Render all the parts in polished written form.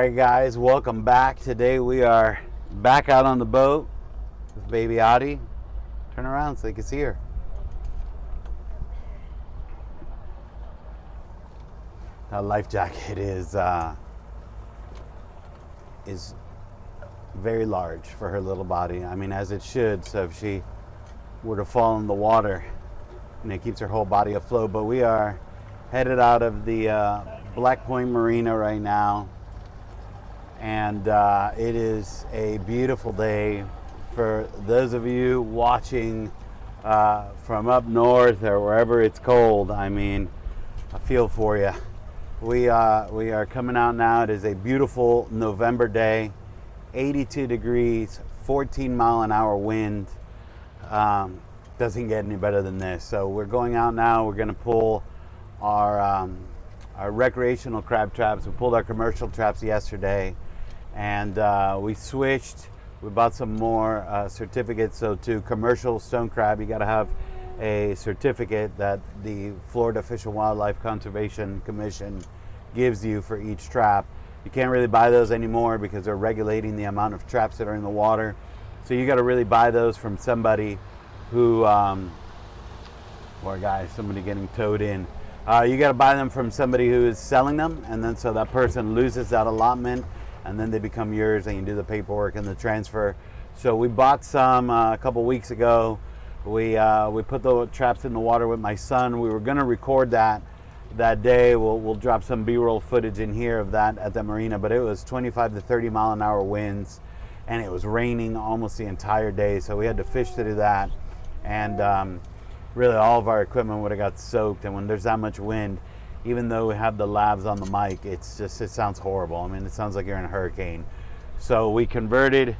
Alright guys, welcome back. Today we are back out on the boat with baby Audie. Turn around so you can see her. That life jacket is very large for her little body. I mean, as it should, so if she were to fall in the water, and it keeps her whole body afloat. But we are headed out of the Black Point Marina right now, and it is a beautiful day. For those of you watching from up north or wherever it's cold, I mean, I feel for you. We are coming out now. It is a beautiful November day, 82 degrees, 14-mile-an-hour wind. Doesn't get any better than this. So we're going out now. We're going to pull our recreational crab traps. We pulled our commercial traps yesterday, and we switched. We bought some more certificates. So to commercial stone crab, you got to have a certificate that the Florida Fish and Wildlife Conservation Commission gives you for each trap. You can't really buy those anymore because they're regulating the amount of traps that are in the water. So you got to really buy those from somebody who, somebody getting towed in. You got to buy them from somebody who is selling them, and then so that person loses that allotment, and then they become yours, and you do the paperwork and the transfer. So we bought some a couple weeks ago. We put the traps in the water with my son. We were going to record that day. We'll drop some B-roll footage in here of that at the marina, but it was 25 to 30 mile an hour winds, and it was raining almost the entire day, so we had to fish to do that. And really all of our equipment would have got soaked, and when there's that much wind, even though we have the lavs on the mic, it sounds horrible. I mean, it sounds like you're in a hurricane. So we converted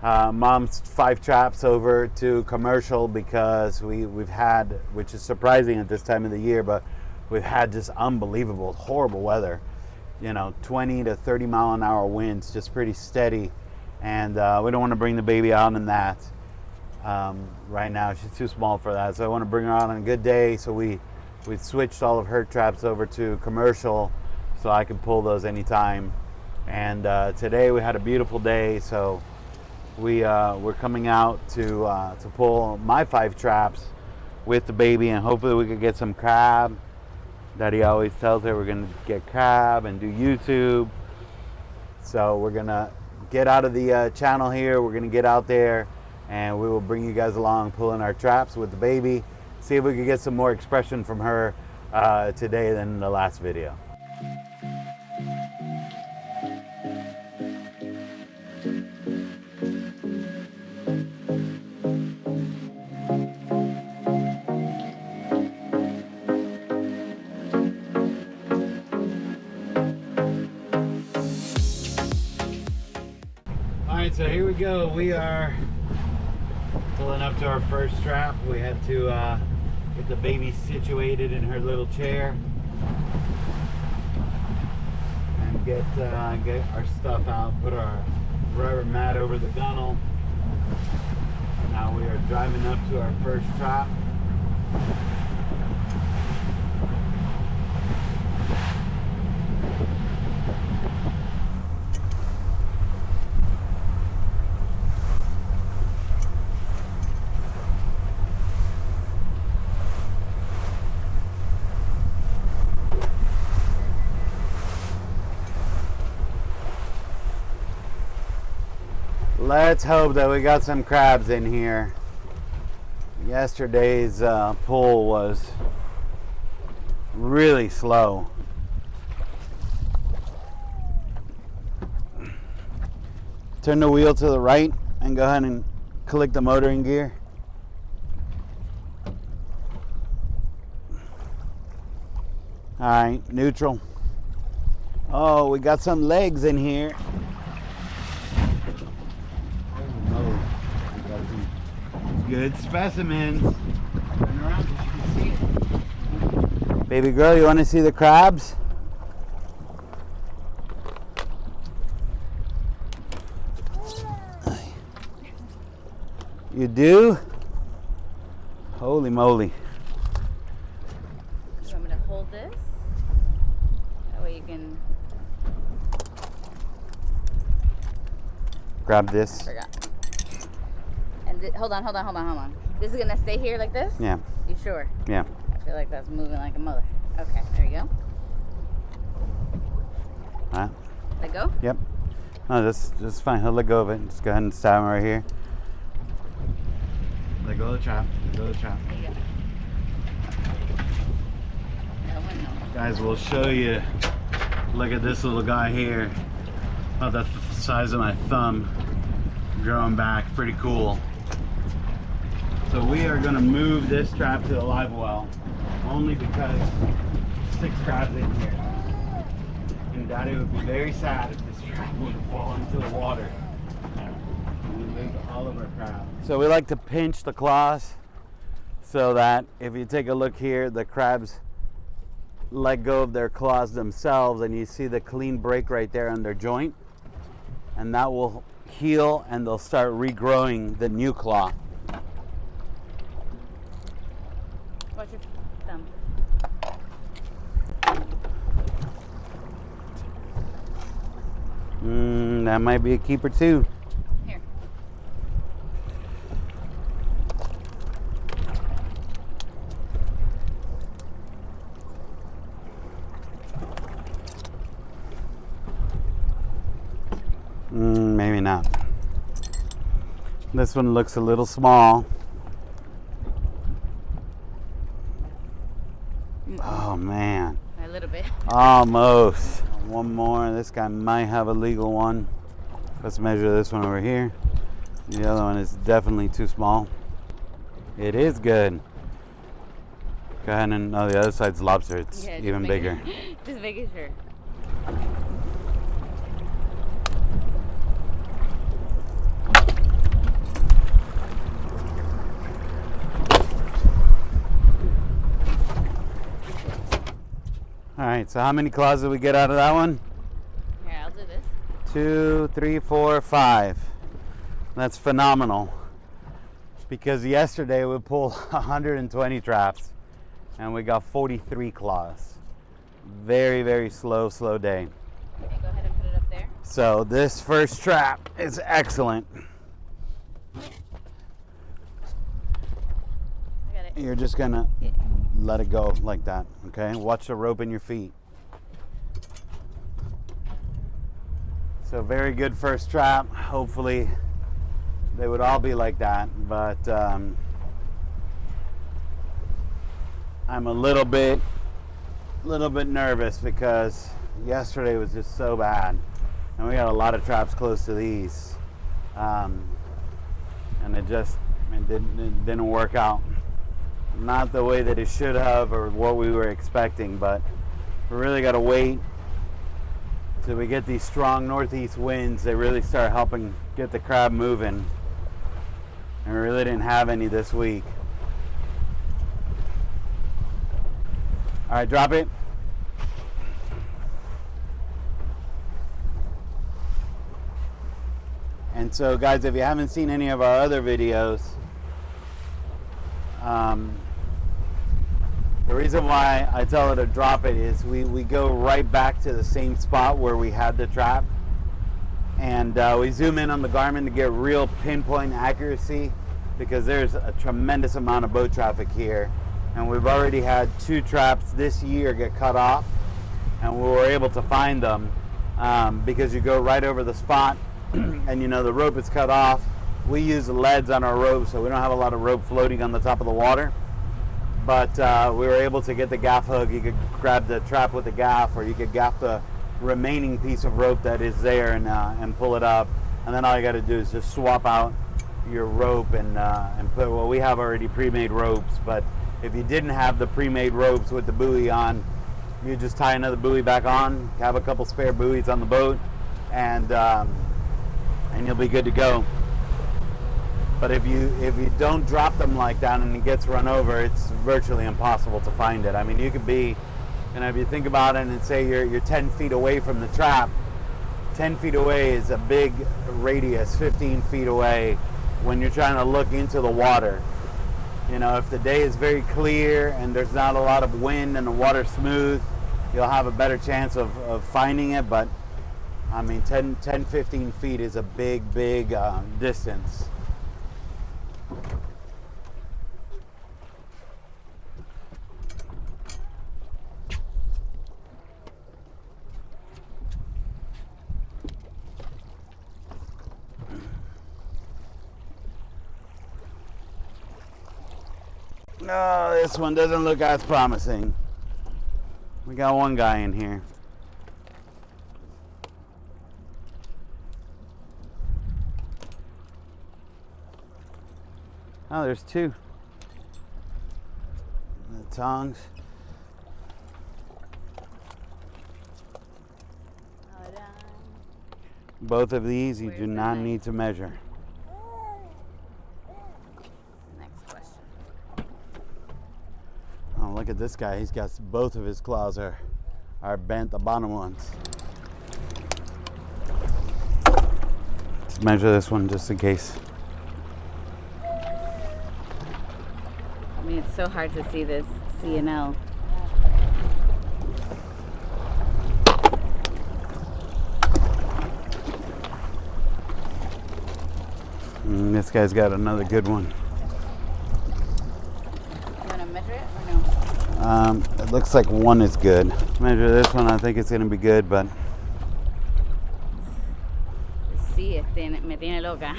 Mom's 5 traps over to commercial because we've had, which is surprising at this time of the year, but we've had just unbelievable, horrible weather. 20 to 30 mile an hour winds, just pretty steady. And we don't want to bring the baby out in that. Right now she's too small for that, so I want to bring her out on a good day. So we switched all of her traps over to commercial so I can pull those anytime. And today we had a beautiful day, so we're coming out to pull my 5 traps with the baby, and hopefully we could get some crab. Daddy always tells her we're gonna get crab and do YouTube. So we're gonna get out of the channel here. We're gonna get out there, and we will bring you guys along pulling our traps with the baby. See if we can get some more expression from her today than in the last video. All right, so here we go. We are pulling up to our first trap. We had to get the baby situated in her little chair and get our stuff out, put our rubber mat over the gunnel. Now we are driving up to our first trap. Let's hope that we got some crabs in here. Yesterday's pull was really slow. Turn the wheel to the right and go ahead and click the motoring gear. All right, neutral. Oh, we got some legs in here. Good specimens. Turn around so you can see it. Baby girl, you want to see the crabs? You do? Holy moly. You want me to hold this? That way you can grab this. Forgot. And hold on. This is gonna stay here like this? Yeah. You sure? Yeah. I feel like that's moving like a mother. Okay, there you go. All right. Let go? Yep. No, just fine. He'll let go of it. Just go ahead and stab him right here. Let go of the trap. Let go of the trap. There you go. Guys, we'll show you. Look at this little guy here. About the size of my thumb. Growing back. Pretty cool. So we are going to move this trap to the live well. Only because 6 crabs in here. And Daddy would be very sad if this trap would fall into the water. We lose all of our crabs. So we like to pinch the claws so that if you take a look here, the crabs let go of their claws themselves and you see the clean break right there on their joint. And that will heal and they'll start regrowing the new claw. Watch your thumb. That might be a keeper too. Here. Maybe not. This one looks a little small. Oh man. A little bit. Almost. One more. This guy might have a legal one. Let's measure this one over here. The other one is definitely too small. It is good. Go ahead and, oh, the other side's lobster. It's even bigger. Just making sure. All right, so how many claws did we get out of that one? Here, I'll do this. 2, 3, 4, 5. That's phenomenal. Because yesterday we pulled 120 traps and we got 43 claws. Very, very slow day. Okay, go ahead and put it up there. So this first trap is excellent. I got it. You're just gonna let it go like that, okay? Watch the rope in your feet. So very good first trap. Hopefully they would all be like that, but I'm a little bit nervous because yesterday was just so bad, and we got a lot of traps close to these, and it didn't work out. Not the way that it should have or what we were expecting, but we really got to wait till we get these strong northeast winds. They really start helping get the crab moving, and we really didn't have any this week. All right, drop it. And so guys, if you haven't seen any of our other videos, the reason why I tell her to drop it is we go right back to the same spot where we had the trap, and we zoom in on the Garmin to get real pinpoint accuracy, because there's a tremendous amount of boat traffic here, and we've already had 2 traps this year get cut off, and we were able to find them because you go right over the spot and you know the rope is cut off. We use leads on our rope, so we don't have a lot of rope floating on the top of the water. But we were able to get the gaff hook. You could grab the trap with the gaff, or you could gaff the remaining piece of rope that is there and pull it up. And then all you got to do is just swap out your rope and put. Well, we have already pre-made ropes, but if you didn't have the pre-made ropes with the buoy on, you just tie another buoy back on. Have a couple spare buoys on the boat, and you'll be good to go. But if you don't drop them like that and it gets run over, it's virtually impossible to find it. I mean, you could be, if you think about it and say you're 10 feet away from the trap, 10 feet away is a big radius, 15 feet away when you're trying to look into the water. You know, if the day is very clear and there's not a lot of wind and the water's smooth, you'll have a better chance of finding it. But I mean, 10, 15 feet is a big distance. No, this one doesn't look as promising. We got one guy in here. Oh, there's two. The tongs. Both of these you do not need to measure. Next question. Oh, look at this guy. He's got both of his claws are bent, the bottom ones. Let's measure this one just in case. I mean, it's so hard to see this C&L. This guy's got another good one. You want to measure it or no? It looks like one is good. Measure this one. I think it's going to be good, but Sí, me tiene loca.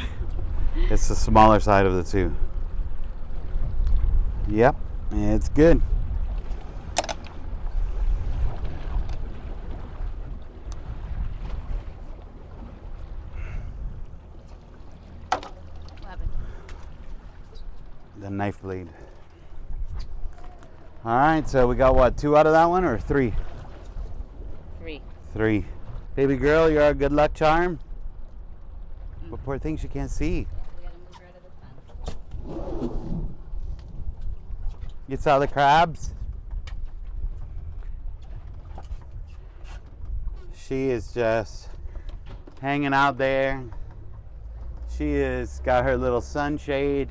it's the smaller side of the two. Yep, it's good. What happened? The knife blade. All right, so we got what, 2 out of that one or 3? 3. 3. Baby girl, you're a good luck charm. But poor thing, she can't see. We gotta move her out of the sun. You saw the crabs? She is just hanging out there. She is got her little sunshade.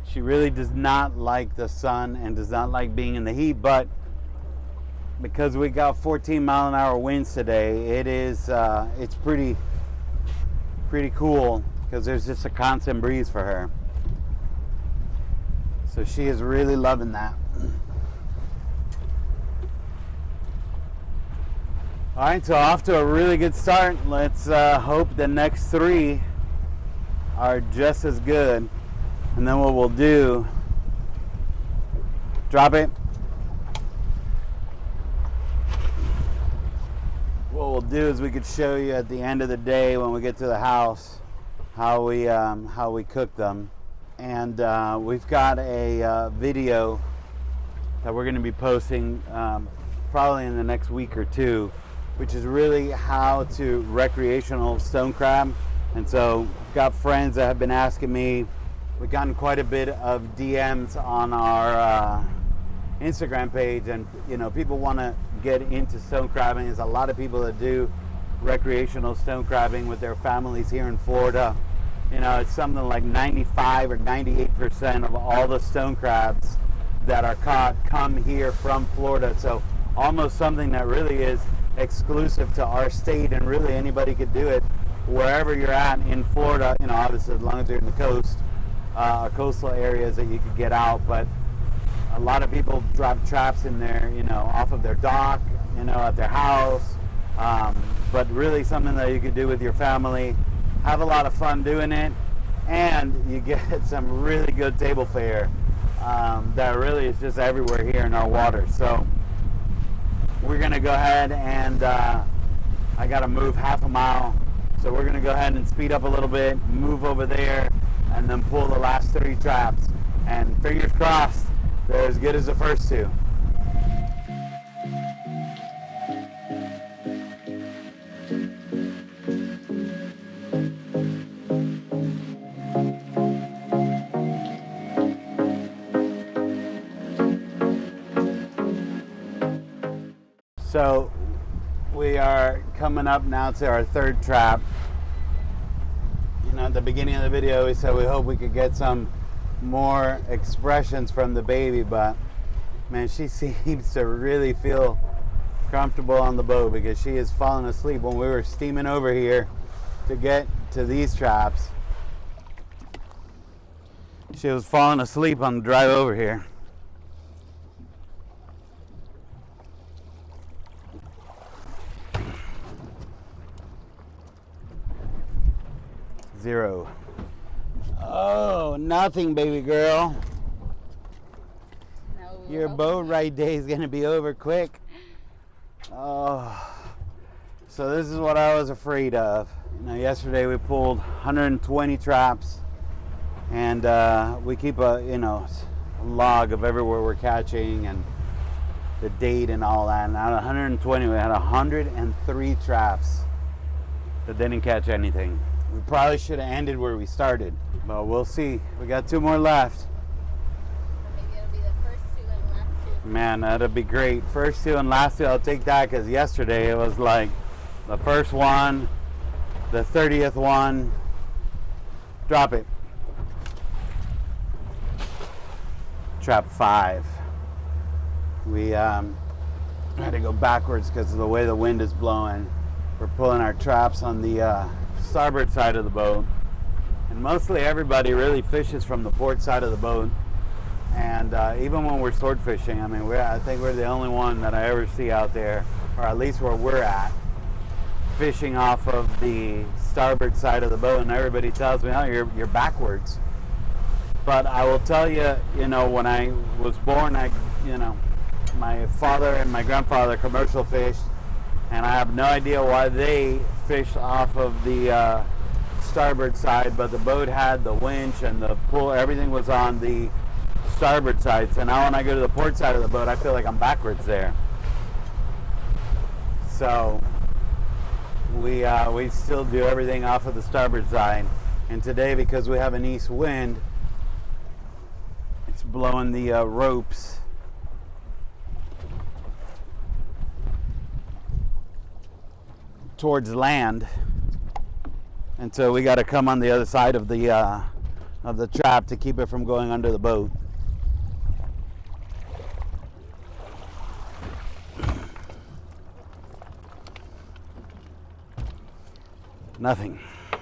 She really does not like the sun and does not like being in the heat, but because we got 14-mile-an-hour winds today, it's pretty cool because there's just a constant breeze for her. So she is really loving that. All right, so off to a really good start. Let's hope the next 3 are just as good. And then what we'll do, drop it. What we'll do is we could show you at the end of the day when we get to the house how we cook them. And we've got a video that we're going to be posting probably in the next week or 2, which is really how to recreational stone crab. And so I've got friends that have been asking me. We've gotten quite a bit of DMs on our Instagram page, and people want to get into stone crabbing. There's a lot of people that do recreational stone crabbing with their families here in Florida. It's something like 95 or 98% of all the stone crabs that are caught come here from Florida. So almost something that really is exclusive to our state, and really anybody could do it wherever you're at in Florida. Obviously as long as you're in the coast, coastal areas that you could get out. But a lot of people drop traps in there, off of their dock, at their house. But really something that you could do with your family. Have a lot of fun doing it, and you get some really good table fare that really is just everywhere here in our water. So we're going to go ahead and I got to move half a mile, so we're going to go ahead and speed up a little bit, move over there, and then pull the last 3 traps, and fingers crossed they're as good as the first 2. So we are coming up now to our 3rd trap. At the beginning of the video we said we hope we could get some more expressions from the baby, but man, she seems to really feel comfortable on the boat because she is falling asleep when we were steaming over here to get to these traps. She was falling asleep on the drive over here. Zero. Oh, nothing, baby girl. No, Your boat ride day is going to be over quick. Oh. So this is what I was afraid of. You know, yesterday we pulled 120 traps, and we keep a log of everywhere we're catching and the date and all that. And out of 120, we had 103 traps that didn't catch anything. We probably should have ended where we started, but we'll see. We got 2 more left. Maybe it'll be the first 2 and last 2. Man, that'd be great. First 2 and last 2, I'll take that, because yesterday it was like the first one, the 30th one. Drop it. Trap 5. We had to go backwards because of the way the wind is blowing. We're pulling our traps on the starboard side of the boat, and mostly everybody really fishes from the port side of the boat. And even when we're sword fishing, I mean, I think we're the only one that I ever see out there, or at least where we're at, fishing off of the starboard side of the boat. And everybody tells me, "Oh, you're backwards." But I will tell you, when I was born, my father and my grandfather commercial fished, and I have no idea why they fished off of the starboard side, but the boat had the winch and the pull, everything was on the starboard side. So now when I go to the port side of the boat, I feel like I'm backwards there. So we still do everything off of the starboard side. And today, because we have an east wind, it's blowing the ropes towards land, and so we got to come on the other side of the trap to keep it from going under the boat. Nothing. Do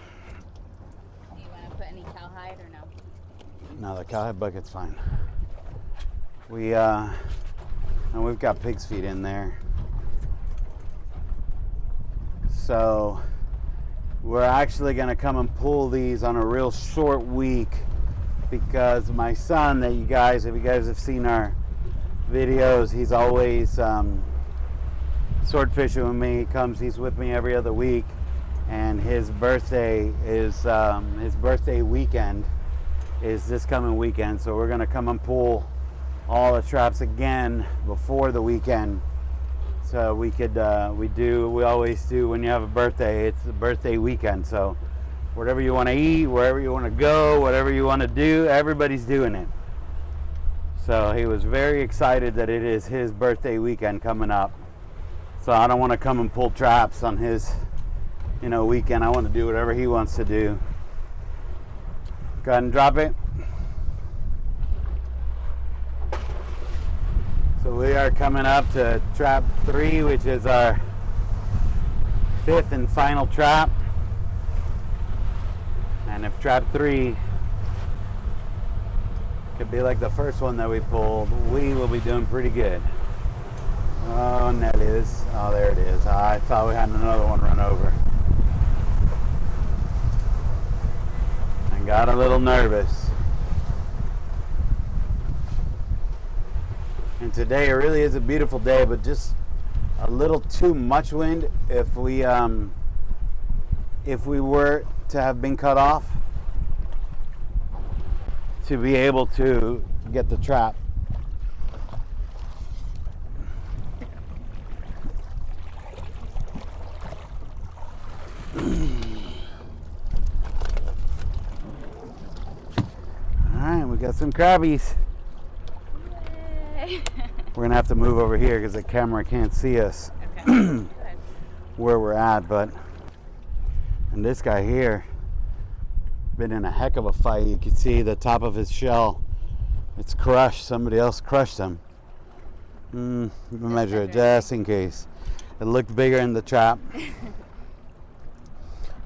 you want to put any cowhide or no? No, the cowhide bucket's fine. And we've got pig's feet in there. So we're actually going to come and pull these on a real short week, because my son, if you guys have seen our videos, he's always sword fishing with me. He's with me every other week, and his birthday weekend is this coming weekend. So we're going to come and pull all the traps again before the weekend. So we always do, when you have a birthday, it's the birthday weekend. So whatever you want to eat, wherever you want to go, whatever you want to do, everybody's doing it. So he was very excited that it is his birthday weekend coming up. So I don't want to come and pull traps on his, weekend. I want to do whatever he wants to do. Go ahead and drop it. So we are coming up to trap 3, which is our 5th and final trap. And if trap 3 could be like the first one that we pulled, we will be doing pretty good. Oh, Nelly's. Oh, there it is. I thought we had another one run over. I got a little nervous. And today it really is a beautiful day, but just a little too much wind. If we were to have been cut off, to be able to get the trap. All right, we got some crabbies. We're gonna have to move over here because the camera can't see us. Okay. Where we're at, and this guy here been in a heck of a fight. You can see the top of his shell, it's crushed. Somebody else crushed him. Measure it just in case. It looked bigger in the trap. I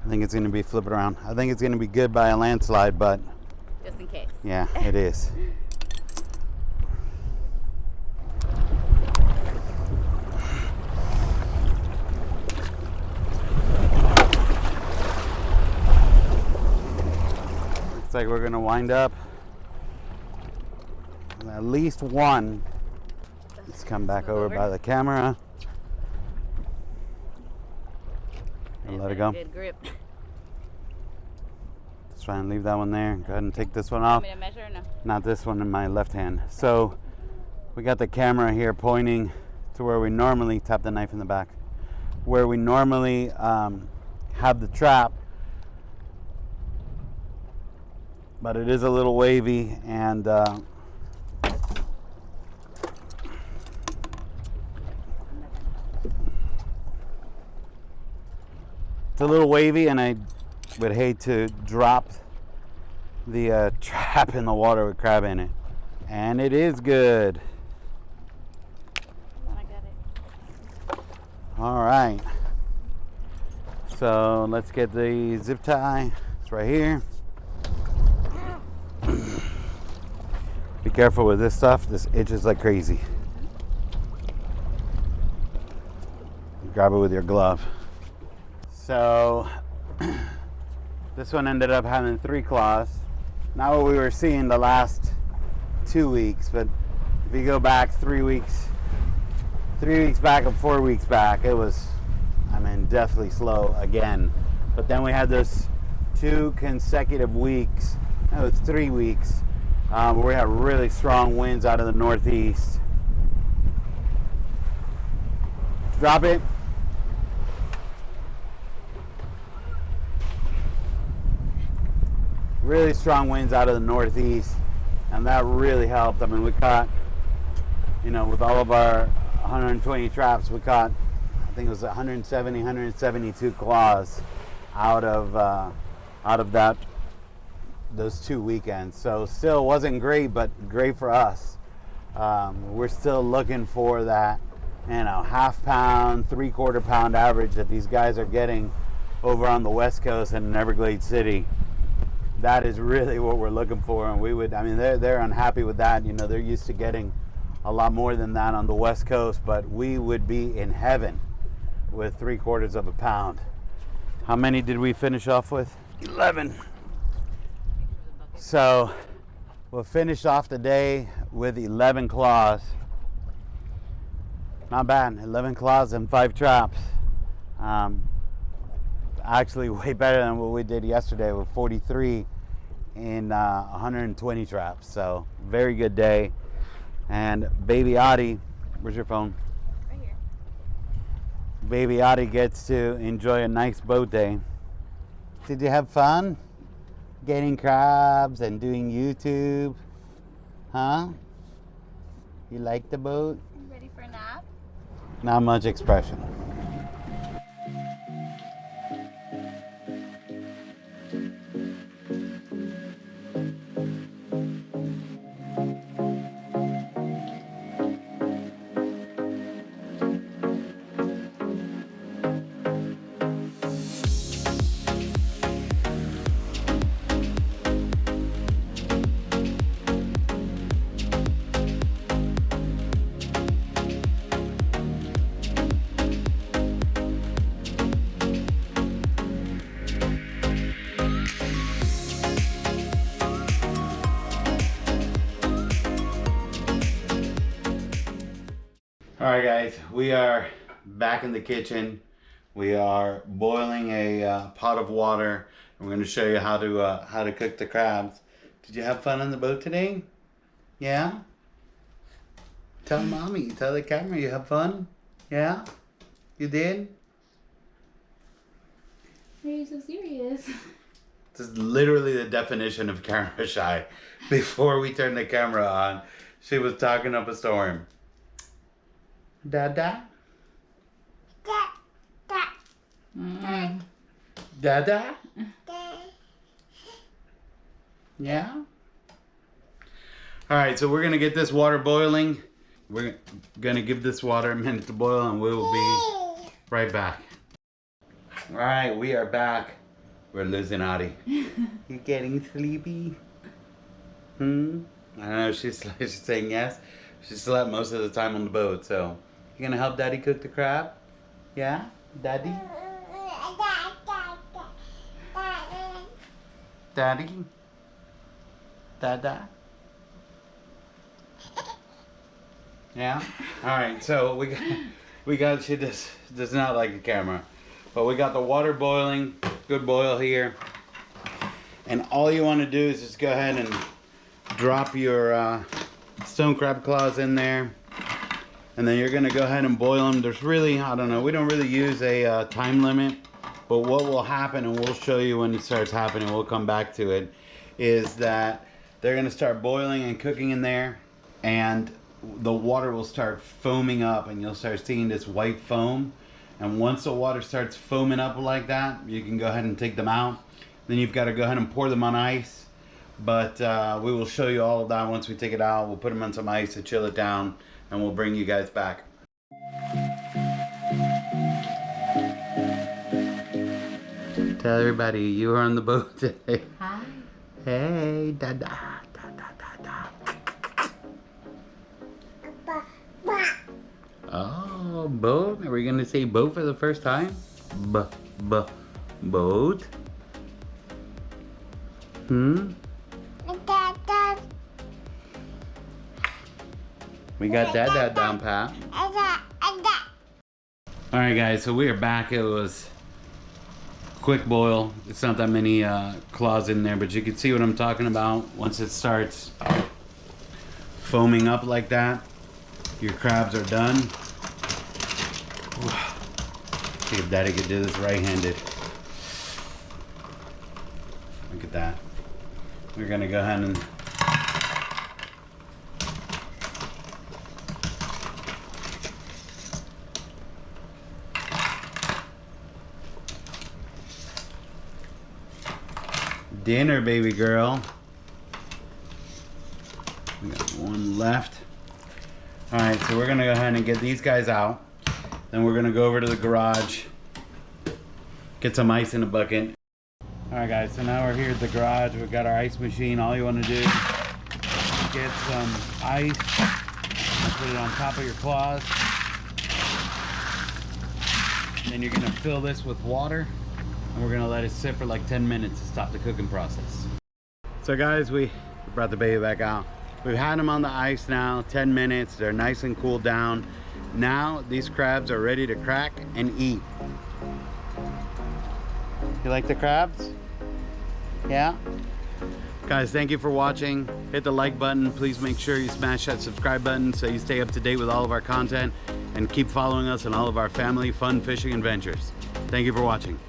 think it's going to be flipping around. I think it's going to be good by a landslide, but just in case. yeah, it is. Looks like we're going to wind up with at least one. Let's come back over by the camera. And let it go. Good grip. Let's try and leave that one there. Go ahead and take this one off. Want me to measure or no? Not this one in my left hand. So we got the camera here pointing to where we normally tap the knife in the back, where we normally have the trap, but it is a little wavy, and it's a little wavy, and I would hate to drop the trap in the water with crab in it. And it is good. I got it. All right. So let's get the zip tie. It's right here. Be careful with this stuff. This itches like crazy. Grab it with your glove. So this one ended up having 3 claws. Not what we were seeing the last 2 weeks, but if you go back 3 weeks back and 4 weeks back, it was, I mean, deathly slow again. But then we had those 2 consecutive weeks, it was 3 weeks, where we had really strong winds out of the northeast. Drop it. Really strong winds out of the northeast, and that really helped. I mean, we caught, you know, with all of our 120 traps, we caught, I think it was 172 claws out of those 2 weekends. So still wasn't great, but great for us. We're still looking for that, you know, ½ pound, 3/4 pound average that these guys are getting over on the West Coast and in Everglades City. That is really what we're looking for, and we would, I mean, they're unhappy with that. You know, they're used to getting a lot more than that on the West Coast, but we would be in heaven with 3/4 pound. How many did we finish off with? 11. So we'll finish off the day with 11 claws. Not bad, 11 claws and 5 traps. Actually way better than what we did yesterday with 43 in 120 traps. So very good day. And baby Audie, where's your phone? Right here. Baby Audie gets to enjoy a nice boat day. Did you have fun getting crabs and doing YouTube? Huh? You like the boat? Ready for a nap? Not much expression. All right, guys, we are back in the kitchen. We are boiling a pot of water. I'm going to show you how to cook the crabs. Did you have fun on the boat today? Yeah? Tell mommy, tell the camera you have fun. Yeah? You did? Why are you so serious? This is literally the definition of camera shy. Before we turned the camera on, she was talking up a storm. Dada? Mm-hmm. Dada? Yeah? Alright, so we're going to get this water boiling. we're gonna give this water a minute to boil and we will be right back. All right, we are back. We're losing Audie. You getting sleepy? I know she's saying yes. She slept most of the time on the boat, so you gonna help Daddy cook the crab? Yeah, Daddy? Daddy? Dada? Yeah? Alright, so we got she does not like the camera. But we got the water boiling, good boil here. And all you want to do is just go ahead and drop your stone crab claws in there. And then you're going to go ahead and boil them. There's really, I don't know, we don't really use a time limit. But what will happen, and we'll show you when it starts happening, we'll come back to it, is that they're going to start boiling and cooking in there. And the water will start foaming up and you'll start seeing this white foam. And once the water starts foaming up like that, you can go ahead and take them out. Then you've got to go ahead and pour them on ice. But we will show you all of that once we take it out. We'll put them on some ice to chill it down, and we'll bring you guys back. Tell everybody you are on the boat today. Hi. Hey, Dada, Dada, Dada. Oh, boat? Are we gonna say boat for the first time? Boat? We got Dada down pat. Alright guys, so we are back. It was quick boil. It's not that many claws in there, but you can see what I'm talking about. Once it starts foaming up like that, your crabs are done. See if Daddy could do this right-handed. Look at that. We're gonna go ahead and dinner, baby girl. We got one left. All right, so we're gonna go ahead and get these guys out. Then we're gonna go over to the garage, get some ice in a bucket. All right, guys, so now we're here at the garage. We've got our ice machine. All you wanna do is get some ice, put it on top of your claws. And then you're gonna fill this with water, and we're gonna let it sit for like 10 minutes to stop the cooking process. So guys, we brought the baby back out. We've had them on the ice now 10 minutes. They're nice and cooled down. Now these crabs are ready to crack and eat. You like the crabs? Yeah? Guys, thank you for watching. Hit the like button. Please make sure you smash that subscribe button so you stay up to date with all of our content, and keep following us on all of our family fun fishing adventures. Thank you for watching.